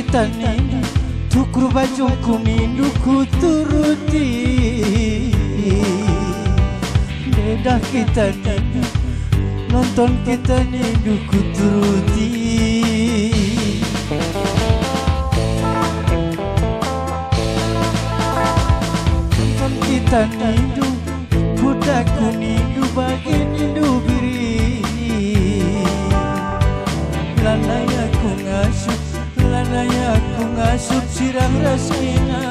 kita nih tukur baju kuning ku turuti dedah kita nih nonton kita nih ku turuti nonton kita nih budak kuning bagian biri lanaya ku ngasup sirang rasina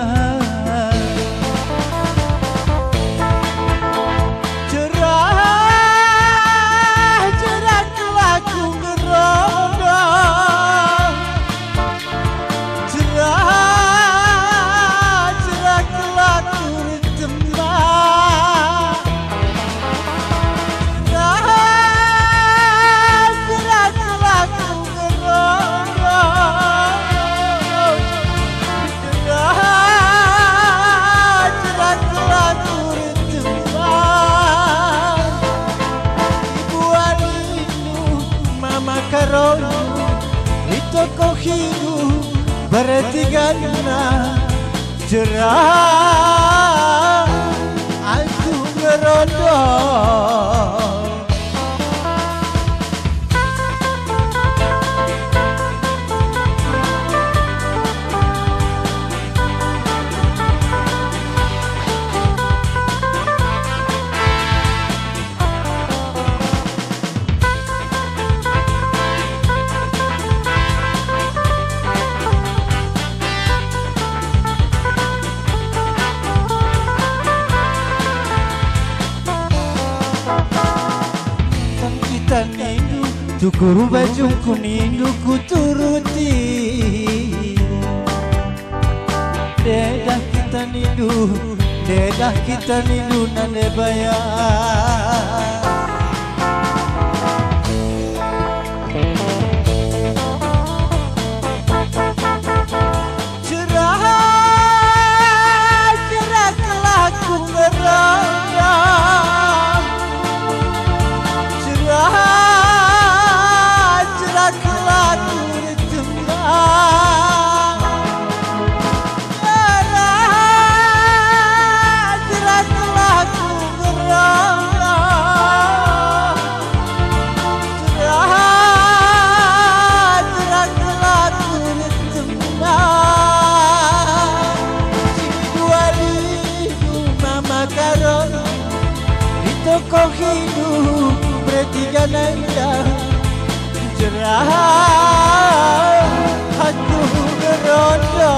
cerah kelaku ngerondo cerah kelaku ritembang Karonu itu kohidu bertiga cerah aku ngerondo tukur baju kuning ku turuti dedah kita nindu nande bayar cerah kelaku ngerondo kau hidup bertiga nanda cerah aku ngerondo